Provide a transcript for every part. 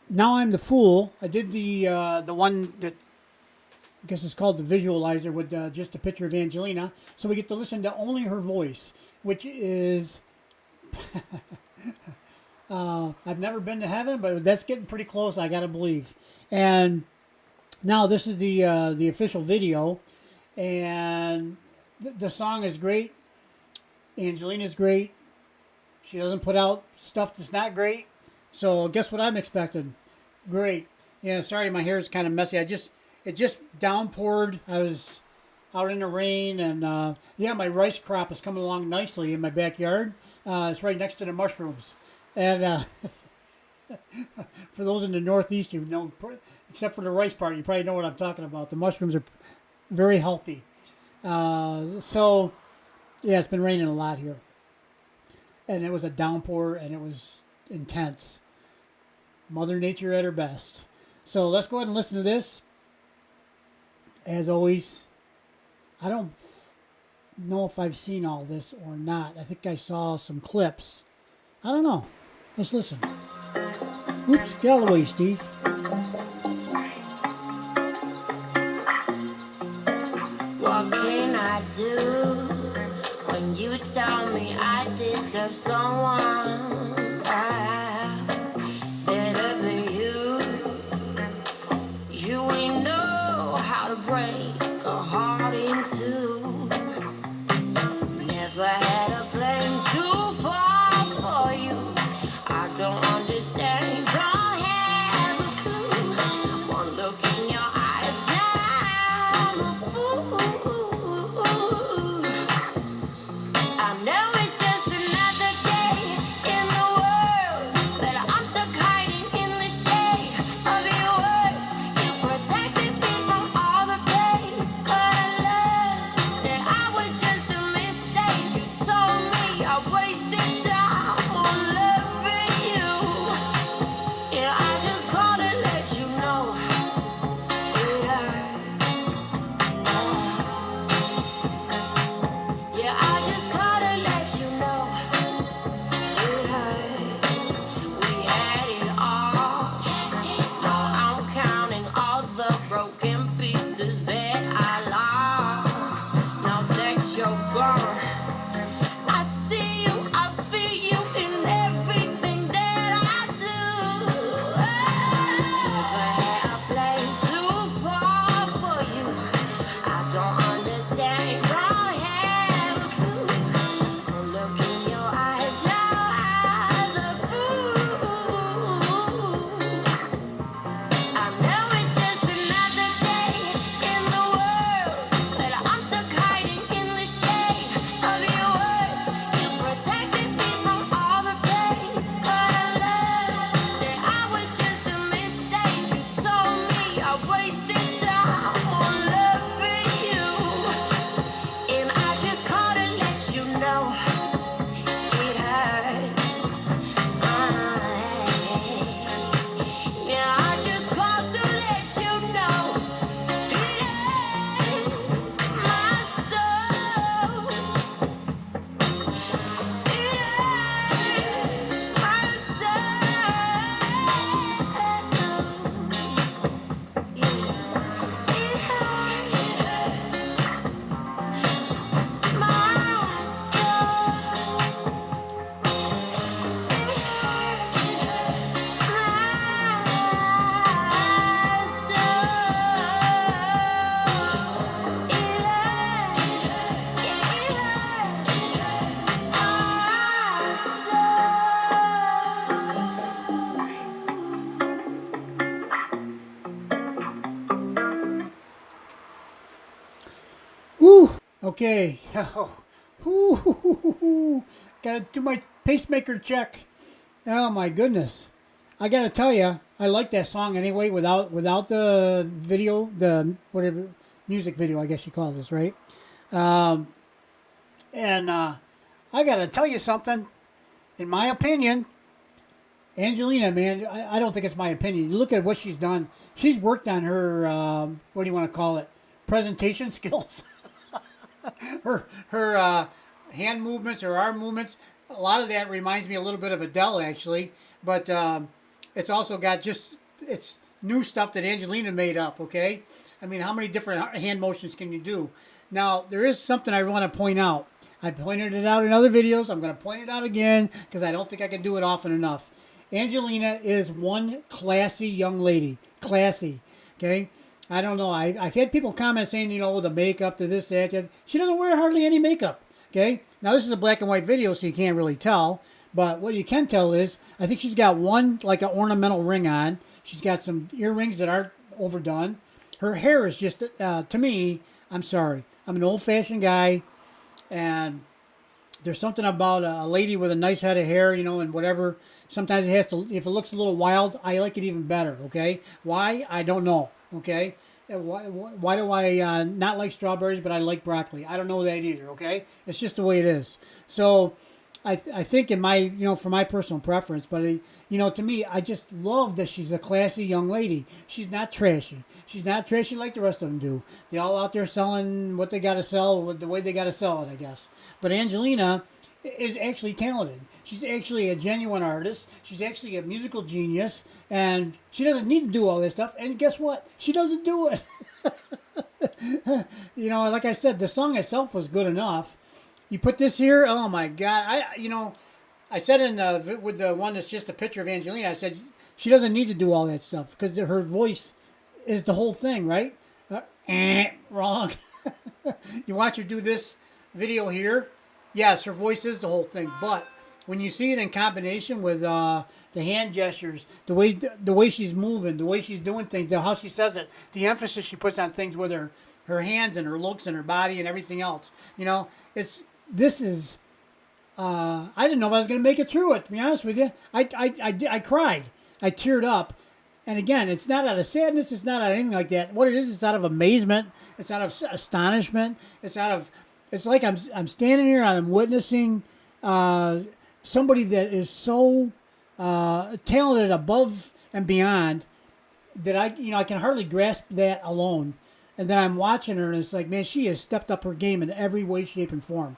Now I'm the Fool. I did the one that I guess it's called the visualizer with just a picture of Angelina. So we get to listen to only her voice, which is I've never been to heaven, but that's getting pretty close. I gotta believe. And now this is the official video, and the song is great. Angelina's great. She doesn't put out stuff that's not great. So guess what I'm expecting? Great. Yeah, sorry, my hair is kind of messy. It just downpoured. I was out in the rain, and yeah, my rice crop is coming along nicely in my backyard. It's right next to the mushrooms, and for those in the Northeast, you know, except for the rice part, you probably know what I'm talking about. The mushrooms are very healthy. So yeah, it's been raining a lot here, and it was a downpour, and it was intense. Mother Nature at her best. So let's go ahead and listen to this. As always, I don't know if I've seen all this or not. I think I saw some clips. I don't know. Let's listen. Oops, get out of the way, Steve. What can I do when you tell me I deserve someone better than you? You ain't know how to break a heart in two. Never had a plan to fall for you. I don't understand, don't have a clue. One look in your eyes, now I'm a fool. I know it's just another day in the world, but I'm stuck hiding in the shade of your words. You protected me from all the pain, but I learned that I was just a mistake. You told me I wasted time on loving you. Yeah, I just called to let you know it hurt. Yeah, I just called to let you know it hurts. We had it all. Now I'm counting all the broken pieces that I lost. Now that you're gone, I see you, I feel you in everything that I do. Never had a plan to fall for you. I don't understand, don't have a clue. One look in your eyes, now I'm a fool. I know it's just another day in the world, but I'm stuck hiding in the shade of your words. You protected me from all the pain, but I learned that I was just a mistake. You told me I wasted time on loving you, and I just called to let you know it hurts. Yeah, I just called to let you know it hurts my soul. It hurts my soul. Yeah, it hurts my soul. Woo. Okay. Woo. Gotta do my pacemaker check. Oh my goodness. I gotta tell you, I like that song anyway. Without the video, the whatever music video, I guess you call this, right? Um, and I gotta tell you something. In my opinion, Angelina, man, I don't think it's my opinion. You look at what she's done. She's worked on her what do you want to call it? Presentation skills. Her hand movements, her arm movements. A lot of that reminds me a little bit of Adele, actually. But it's also got it's new stuff that Angelina made up. Okay, I mean, how many different hand motions can you do? Now there is something I want to point out. I pointed it out in other videos. I'm going to point it out again because I don't think I can do it often enough. Angelina is one classy young lady. Classy. Okay? I don't know. I've had people comment saying, the makeup, to this, that. She doesn't wear hardly any makeup. Okay? Now, this is a black and white video, so you can't really tell. But what you can tell is, I think she's got one, like an ornamental ring on. She's got some earrings that aren't overdone. Her hair is just, to me, I'm sorry. I'm an old-fashioned guy. And there's something about a lady with a nice head of hair, and whatever. Sometimes it has to, if it looks a little wild, I like it even better, okay? Why? I don't know, okay? Why do I not like strawberries, but I like broccoli? I don't know that either, okay? It's just the way it is. So I think in my, for my personal preference, but, to me, I just love that she's a classy young lady. She's not trashy. She's not trashy like the rest of them do. They all out there selling what they got to sell, the way they got to sell it, I guess. But Angelina is actually talented. She's actually a genuine artist. She's actually a musical genius. And she doesn't need to do all this stuff. And guess what? She doesn't do it. Like I said, the song itself was good enough. You put this here, oh my God. I said with the one that's just a picture of Angelina, I said she doesn't need to do all that stuff because her voice is the whole thing, right? Wrong. You watch her do this video here. Yes, her voice is the whole thing, but when you see it in combination with the hand gestures, the way she's moving, the way she's doing things, how she says it, the emphasis she puts on things with her hands and her looks and her body and everything else, this is. I didn't know if I was going to make it through it. To be honest with you, I cried, I teared up, and again, it's not out of sadness, it's not out of anything like that. What it is, it's out of amazement, it's out of astonishment, it's like I'm standing here and I'm witnessing somebody that is so talented above and beyond that I can hardly grasp that alone. And then I'm watching her and it's like, man, she has stepped up her game in every way, shape, and form.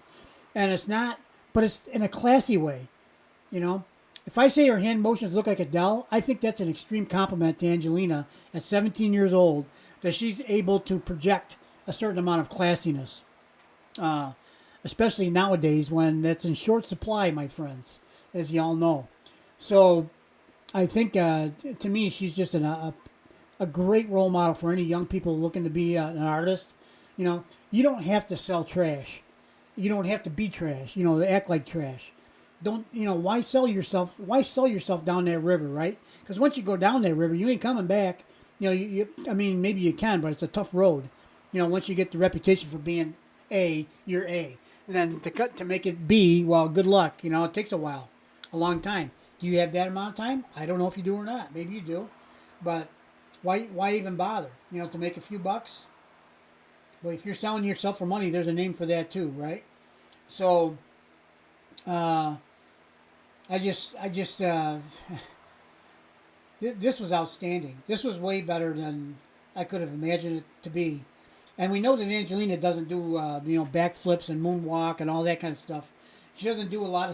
And it's not, but it's in a classy way, If I say her hand motions look like Adele, I think that's an extreme compliment to Angelina at 17 years old, that she's able to project a certain amount of classiness. Especially nowadays when that's in short supply, my friends, as y'all know. So I think, to me, she's just a great role model for any young people looking to be an artist. You don't have to sell trash. You don't have to be trash, to act like trash. Don't, why sell yourself down that river, right? Because once you go down that river, you ain't coming back. I mean, maybe you can, but it's a tough road. Once you get the reputation for being A, you're A. And then to make it B, well, good luck. It takes a while, a long time. Do you have that amount of time? I don't know if you do or not. Maybe you do. But why even bother? To make a few bucks? Well, if you're selling yourself for money, there's a name for that too, right? So, this was outstanding. This was way better than I could have imagined it to be. And we know that Angelina doesn't do, backflips and moonwalk and all that kind of stuff. She doesn't do a lot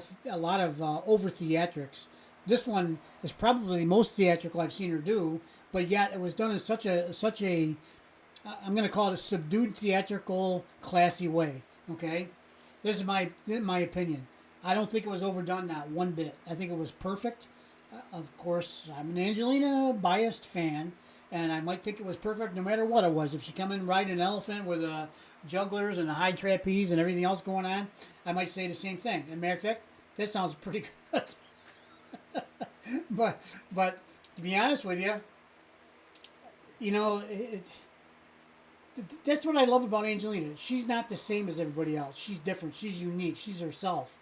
of over theatrics. This one is probably the most theatrical I've seen her do, but yet it was done in such a I'm going to call it a subdued, theatrical, classy way. Okay, this is my opinion. I don't think it was overdone, not one bit. I think it was perfect. Of course, I'm an Angelina biased fan, and I might think it was perfect no matter what it was. If she come in riding an elephant with jugglers and a high trapeze and everything else going on, I might say the same thing. As a matter of fact, that sounds pretty good. but to be honest with you, that's what I love about Angelina. She's not the same as everybody else. She's different. She's unique. She's herself.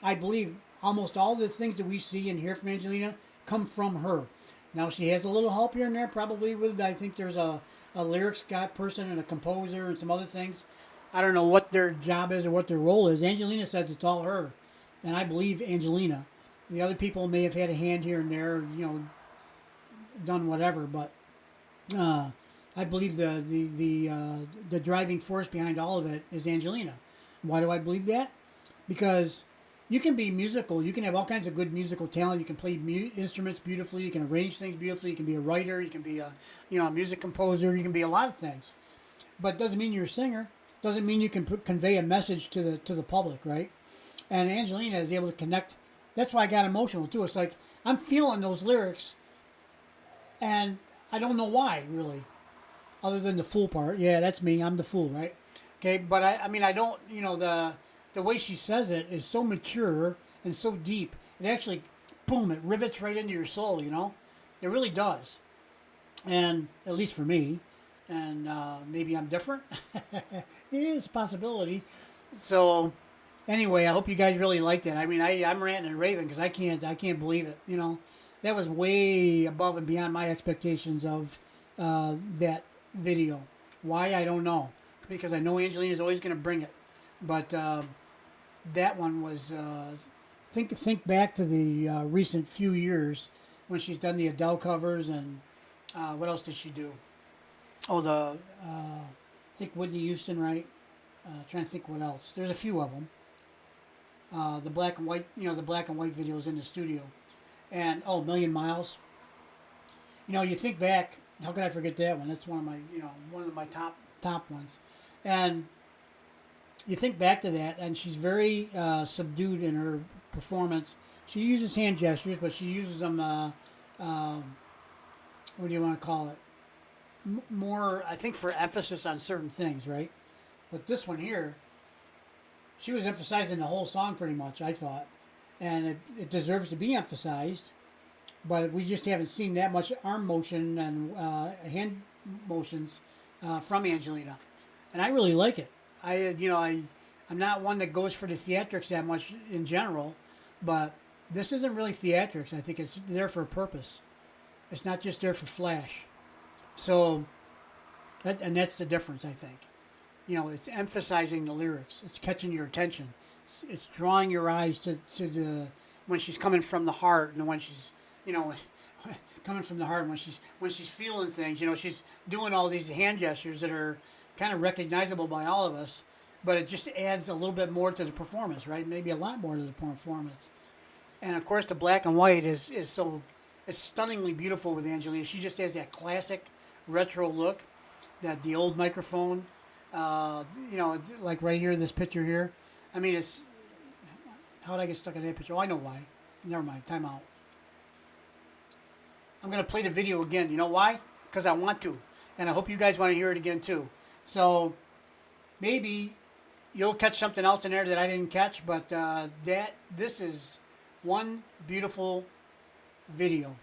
I believe, almost all the things that we see and hear from Angelina come from her. Now, she has a little help here and there, probably with, I think there's a lyrics person and a composer and some other things. I don't know what their job is or what their role is. Angelina says it's all her, and I believe Angelina. The other people may have had a hand here and there, done whatever, but I believe the driving force behind all of it is Angelina. Why do I believe that? Because you can be musical. You can have all kinds of good musical talent. You can play instruments beautifully. You can arrange things beautifully. You can be a writer. You can be a, a music composer. You can be a lot of things. But doesn't mean you're a singer. Doesn't mean you can convey a message to the public, right? And Angelina is able to connect. That's why I got emotional too. It's like I'm feeling those lyrics, and I don't know why really, other than the fool part. Yeah, that's me. I'm the fool, right? Okay, but I mean, I don't. The way she says it is so mature and so deep. It actually, boom, it rivets right into your soul. It really does. And at least for me, and maybe I'm different. It's a possibility. So anyway, I hope you guys really liked it. I mean, I'm ranting and raving because I can't believe it. That was way above and beyond my expectations of that video. Why, I don't know, because I know Angelina's always going to bring it, but that one was. Think back to the recent few years when she's done the Adele covers, and what else did she do? Oh, I think Whitney Houston, right? Trying to think what else. There's a few of them. The black and white, the black and white videos in the studio, and Million Miles. You think back. How could I forget that one? That's one of my top ones, and you think back to that, and she's very subdued in her performance. She uses hand gestures, but she uses them. What do you want to call it? More, I think, for emphasis on certain things, right? But this one here, she was emphasizing the whole song pretty much, I thought, and it deserves to be emphasized. But we just haven't seen that much arm motion and hand motions from Angelina, and I really like it. I'm not one that goes for the theatrics that much in general, but this isn't really theatrics. I think it's there for a purpose. It's not just there for flash. So, that's the difference, I think. It's emphasizing the lyrics. It's catching your attention. It's drawing your eyes to the when she's coming from the heart, and when she's coming from the heart, when she's feeling things. She's doing all these hand gestures that are kind of recognizable by all of us, but it just adds a little bit more to the performance, right? Maybe a lot more to the performance. And of course, the black and white is so it's stunningly beautiful with Angelina. She just has that classic retro look, that the old microphone, like right here, this picture here. I mean, it's how did I get stuck in that picture? Oh, I know why. Never mind. Time out. I'm gonna play the video again. You know why? Because I want to, and I hope you guys want to hear it again too. So maybe you'll catch something else in there that I didn't catch, but this is one beautiful video.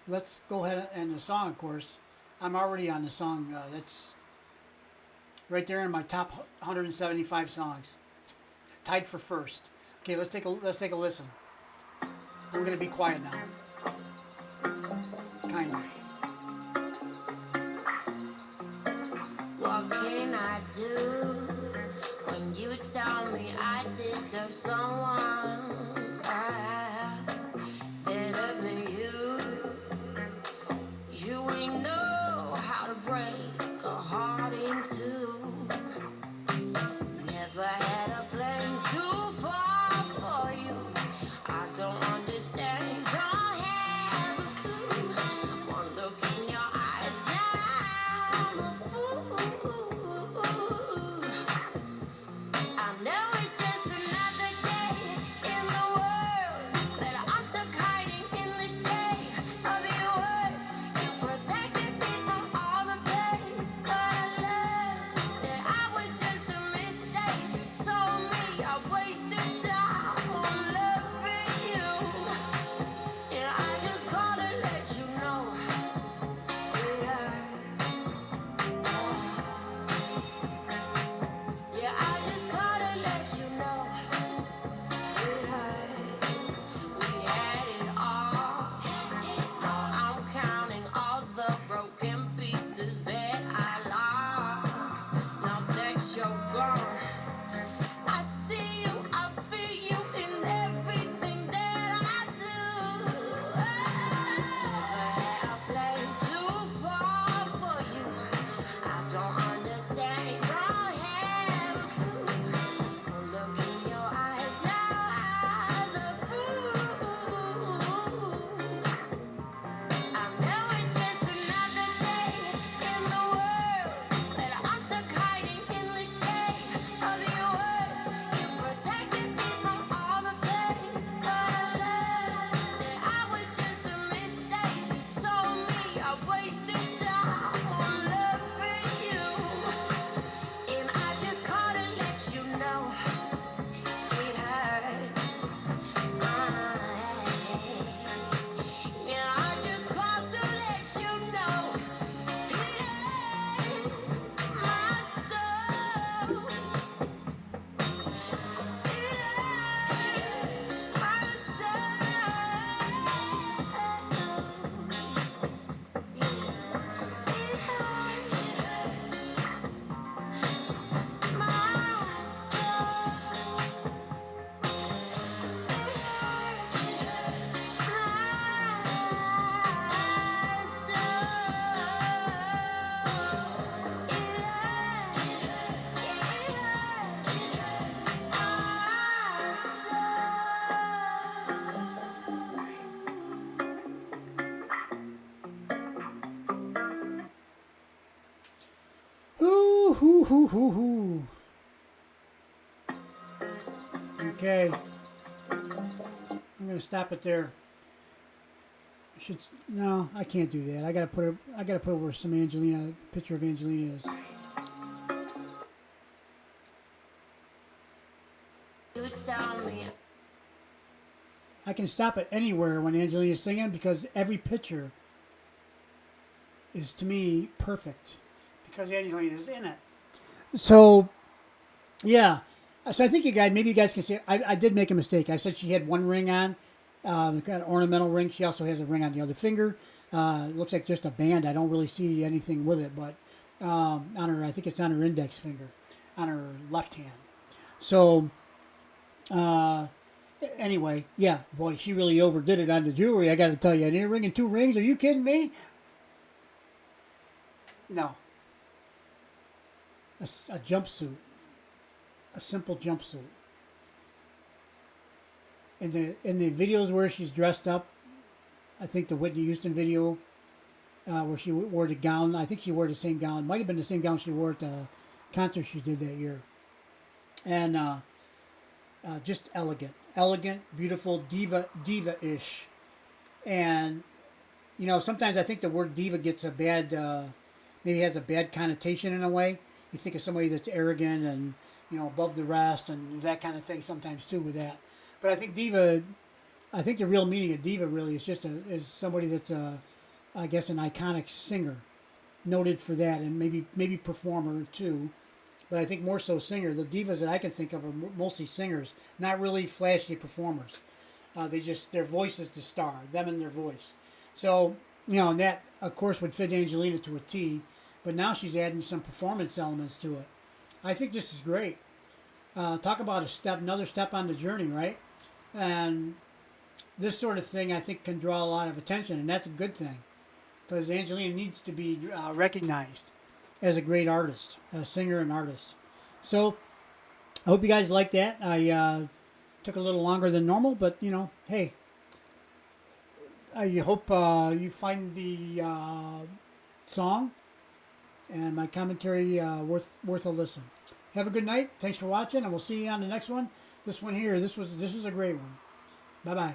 Let's go ahead, and the song, of course. I'm already on the song. That's right there in my top 175 songs, tied for first. Okay, let's take a listen. I'm gonna be quiet now. Kinda. What can I do when you tell me I deserve someone better than you? You ain't know how to break a heart in two. Never had a plan to fall for you. I don't understand. Don't have a clue. One look in your eyes, now I'm a fool. I know it's just another day Hoo hoo hoo hoo. Okay. I'm gonna stop it there. No, I can't do that. I gotta put where some Angelina picture of Angelina is. You tell me. I can stop it anywhere when Angelina's singing because every picture is to me perfect because Angelina is in it. So yeah, so I think maybe you guys can see. I did make a mistake. I said she had one ring on, kind of ornamental ring. She also has a ring on the other finger. It looks like just a band. I don't really see anything with it, but on her, I think it's on her index finger, on her left hand. So anyway, yeah, boy, she really overdid it on the jewelry. I got to tell you, an earring and two rings. Are you kidding me? No. A jumpsuit, a simple jumpsuit. In the videos where she's dressed up, I think the Whitney Houston video where she wore the gown. I think she wore the same gown. Might have been the same gown she wore at the concert she did that year. And just elegant, beautiful, diva-ish. And you know, sometimes I think the word diva gets a bad, maybe has a bad connotation in a way. You think of somebody that's arrogant and, you know, above the rest and that kind of thing sometimes too with that. But I think diva, I think the real meaning of diva really is just is somebody that's I guess an iconic singer, noted for that, and maybe performer too. But I think more so singer. The divas that I can think of are mostly singers, not really flashy performers. Their voice is the star, them and their voice. So, you know, and that, of course, would fit Angelina to a T, but now she's adding some performance elements to it. I think this is great. Talk about another step on the journey, right? And this sort of thing, I think, can draw a lot of attention, and that's a good thing, because Angelina needs to be recognized as a great artist, a singer and artist. So, I hope you guys like that. I took a little longer than normal, but, you know, hey, I hope you find the song and my commentary worth a listen. Have a good night. Thanks for watching, and we'll see you on the next one. This one here, this was a great one. Bye-bye.